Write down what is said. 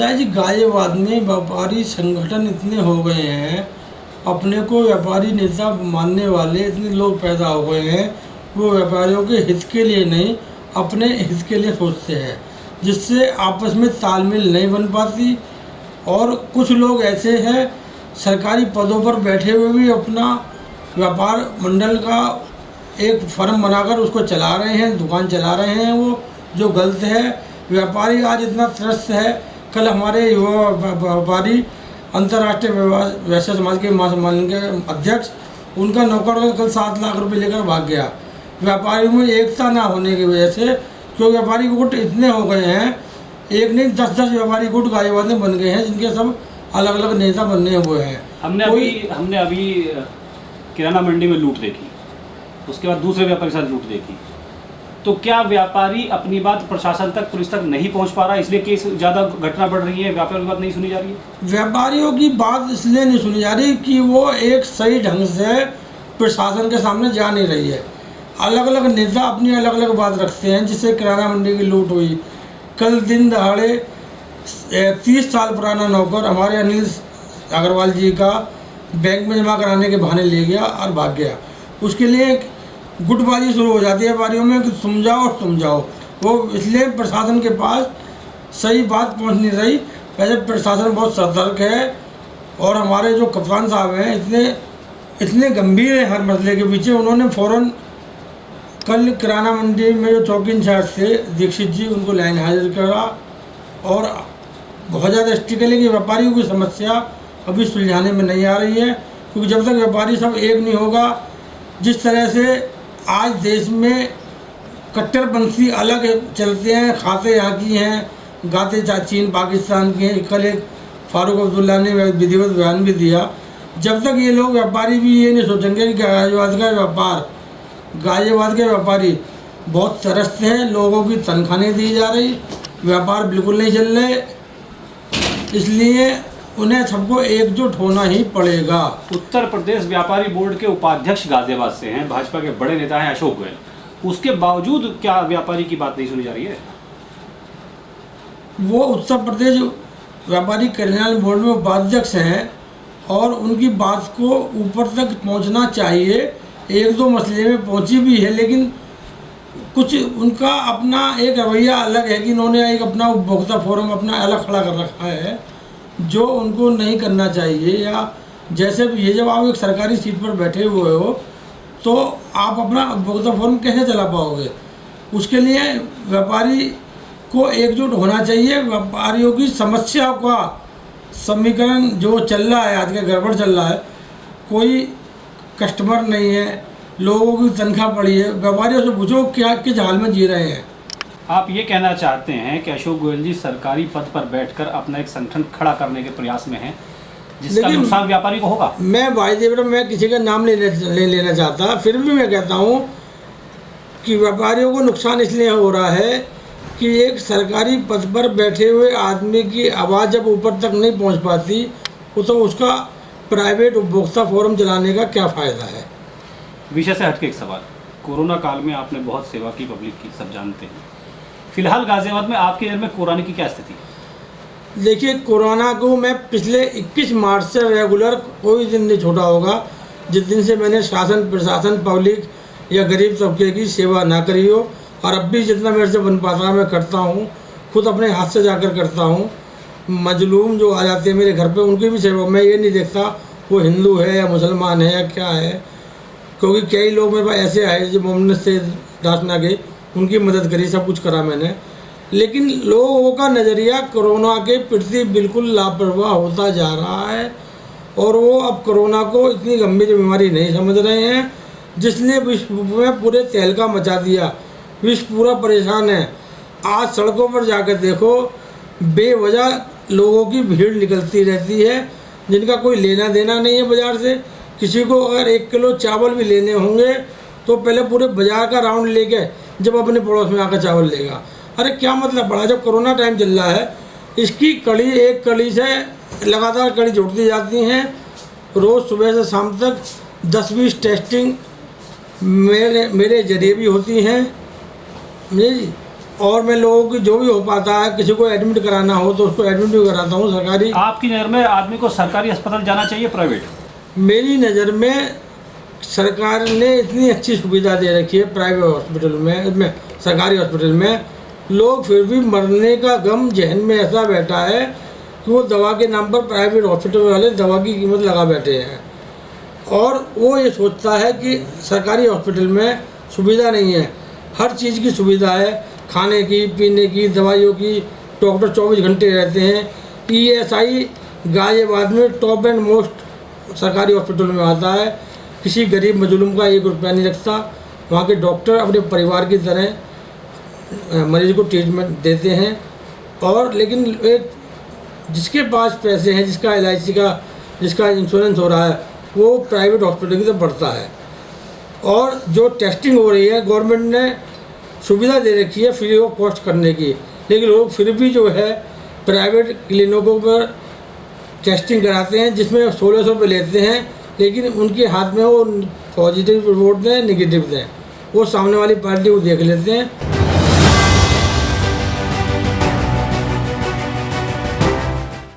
ऐसा है जी, गाजियाबाद में व्यापारी संगठन इतने हो गए हैं, अपने को व्यापारी नेता मानने वाले इतने लोग पैदा हो गए हैं, वो व्यापारियों के हित के लिए नहीं अपने हित के लिए सोचते हैं, जिससे आपस में तालमेल नहीं बन पाती। और कुछ लोग ऐसे हैं सरकारी पदों पर बैठे हुए भी अपना व्यापार मंडल का एक फर्म बनाकर उसको चला रहे हैं, दुकान चला रहे हैं, वो जो गलत है। व्यापारी आज इतना त्रस्त है, कल हमारे युवा व्यापारी अंतर्राष्ट्रीय वैश्य समाज के महासम्मेलन के अध्यक्ष, उनका नौकर कल 7 लाख रुपए लेकर भाग गया। व्यापारियों में एकता ना होने की वजह से, क्योंकि व्यापारी गुट इतने हो गए हैं, एक नहीं 10-10 व्यापारी गुट गाजियाबाद में बन गए हैं, जिनके सब अलग अलग नेता बनने हुए हैं। हमने अभी किराना मंडी में लूट देखी, उसके बाद दूसरे व्यापारी के साथ लूट देखी। तो क्या व्यापारी अपनी बात प्रशासन तक, पुलिस तक नहीं पहुंच पा रहा, इसलिए केस ज़्यादा घटना बढ़ रही है, व्यापारियों की बात नहीं सुनी जा रही है? व्यापारियों की बात इसलिए नहीं सुनी जा रही कि वो एक सही ढंग से प्रशासन के सामने जा नहीं रही है। अलग अलग नेता अपनी अलग अलग बात रखते हैं, जिससे किराना मंडी की लूट हुई। कल दिन दहाड़े 30 साल पुराना नौकर हमारे अनिल अग्रवाल जी का बैंक में जमा कराने के बहाने ले गया और भाग गया। उसके लिए गुटबाजी शुरू हो जाती है व्यापारियों में कि तुम जाओ। वो इसलिए प्रशासन के पास सही बात पहुंच नहीं रही। वैसे प्रशासन बहुत सतर्क है, और हमारे जो कप्तान साहब हैं इतने गंभीर हैं हर मसले के पीछे। उन्होंने फ़ौरन कल किराना मंडी में जो चौकी इंचार्ज थे दीक्षित जी, उनको लाइन हाजिर करा और बहुत ज़्यादा स्ट्रिक्ट है कि व्यापारियों की समस्या अभी सुलझाने में नहीं आ रही है, क्योंकि जब तक व्यापारी सब एक नहीं होगा, जिस तरह से आज देश में कट्टरपंथी अलग चलते हैं, खाते यहाँ की हैं, गाते चीन पाकिस्तान के हैं। कल एक फारूक अब्दुल्ला ने विधिवत बयान भी दिया। जब तक ये लोग व्यापारी भी ये नहीं सोचेंगे कि गाजियाबाद के व्यापारी बहुत त्रस्त हैं, लोगों की तनख्वाह नहीं दी जा रही, व्यापार बिल्कुल नहीं चल रहे, इसलिए उन्हें सबको एकजुट होना ही पड़ेगा। उत्तर प्रदेश व्यापारी बोर्ड के उपाध्यक्ष गाजियाबाद से हैं, भाजपा के बड़े नेता हैं अशोक गोयल, उसके बावजूद क्या व्यापारी की बात नहीं सुनी जा रही है? वो उत्तर प्रदेश व्यापारी कल्याण बोर्ड में उपाध्यक्ष हैं और उनकी बात को ऊपर तक पहुंचना चाहिए। 1-2 मसले में पहुंची भी है, लेकिन कुछ उनका अपना एक रवैया अलग है कि इन्होंने एक अपना उपभोक्ता फोरम अपना अलग खड़ा कर रखा है, जो उनको नहीं करना चाहिए। या जैसे भी ये, जब आप एक सरकारी सीट पर बैठे हुए हो तो आप अपना उपभोक्ता फोरम कैसे चला पाओगे? उसके लिए व्यापारी को एकजुट होना चाहिए। व्यापारियों की समस्या का समीकरण जो चल रहा है, आज का गड़बड़ चल रहा है, कोई कस्टमर नहीं है, लोगों की तनख्वाह पड़ी है, व्यापारियों से पूछो क्या किस हाल में जी रहे हैं। आप ये कहना चाहते हैं कि अशोक गोयल जी सरकारी पद पर बैठकर अपना एक संगठन खड़ा करने के प्रयास में हैं, जिसका नुकसान व्यापारी को होगा? मैं भाई देवरा, मैं किसी का नाम नहीं लेना चाहता, फिर भी मैं कहता हूँ कि व्यापारियों को नुकसान इसलिए हो रहा है कि एक सरकारी पद पर बैठे हुए आदमी की आवाज़ जब ऊपर तक नहीं पहुँच पाती, तो उसका प्राइवेट उपभोक्ता फोरम चलाने का क्या फ़ायदा है? विषय से हटके एक सवाल, कोरोना काल में आपने बहुत सेवा की, पब्लिक की, सब जानते हैं। फिलहाल गाजियाबाद में आपके एरिया में कोरोना की क्या स्थिति है? देखिए, कोरोना को मैं पिछले 21 मार्च से रेगुलर कोई दिन नहीं छोड़ा होगा जिस दिन से मैंने शासन, प्रशासन, पब्लिक या गरीब तबके की सेवा ना करी हो। और अब भी जितना मेरे से बन पाता है मैं करता हूँ, खुद अपने हाथ से जाकर करता हूँ। मजलूम जो आ जाते हैं मेरे घर पे, उनकी भी सेवा, मैं ये नहीं देखता वो हिंदू है या मुसलमान है या क्या है, क्योंकि कई लोग मेरे पास ऐसे आए जो मोहम्मद से दास ना गए, उनकी मदद करी, सब कुछ करा मैंने। लेकिन लोगों का नज़रिया कोरोना के प्रति बिल्कुल लापरवाह होता जा रहा है, और वो अब कोरोना को इतनी गंभीर बीमारी नहीं समझ रहे हैं, जिसने विश्व में पूरे तहलका मचा दिया। विश्व पूरा परेशान है। आज सड़कों पर जाकर देखो, बेवजह लोगों की भीड़ निकलती रहती है, जिनका कोई लेना देना नहीं है बाज़ार से। किसी को अगर 1 किलो चावल भी लेने होंगे तो पहले पूरे बाज़ार का राउंड लेके जब अपने पड़ोस में आकर चावल लेगा। अरे क्या मतलब पड़ा? जब कोरोना टाइम चल रहा है, इसकी कड़ी एक कड़ी से लगातार कड़ी जुड़ती जाती हैं। रोज़ सुबह से शाम तक 10-20 टेस्टिंग मेरे जरिए भी होती हैं जी। और मैं लोगों की जो भी हो पाता है, किसी को एडमिट कराना हो तो उसको एडमिट भी कराता हूँ सरकारी। आपकी नज़र में आदमी को सरकारी अस्पताल जाना चाहिए प्राइवेट? मेरी नज़र में सरकार ने इतनी अच्छी सुविधा दे रखी है प्राइवेट हॉस्पिटल में सरकारी हॉस्पिटल में, लोग फिर भी मरने का गम जहन में ऐसा बैठा है कि वो दवा के नाम पर प्राइवेट हॉस्पिटल वाले दवा की कीमत लगा बैठे हैं। और वो ये सोचता है कि सरकारी हॉस्पिटल में सुविधा नहीं है, हर चीज़ की सुविधा है, खाने की, पीने की, दवाइयों की, डॉक्टर 24 घंटे रहते हैं। ESI गाजियाबाद में टॉप एंड मोस्ट सरकारी हॉस्पिटल में आता है, किसी गरीब मजलूम का 1 रुपया नहीं लगता। वहाँ के डॉक्टर अपने परिवार की तरह मरीज को ट्रीटमेंट देते हैं। और लेकिन एक जिसके पास पैसे हैं, जिसका LIC का, जिसका इंश्योरेंस हो रहा है, वो प्राइवेट हॉस्पिटल की तरफ बढ़ता है। और जो टेस्टिंग हो रही है, गवर्नमेंट ने सुविधा दे रखी है फ्री ऑफ कॉस्ट करने की, लेकिन लोग फिर भी जो है प्राइवेट क्लिनिकों पर टेस्टिंग कराते हैं, जिसमें 1600 रुपये लेते हैं, लेकिन उनके हाथ में वो पॉजिटिव रिपोर्ट दें, नेगेटिव दें, वो सामने वाली पार्टी को देख लेते हैं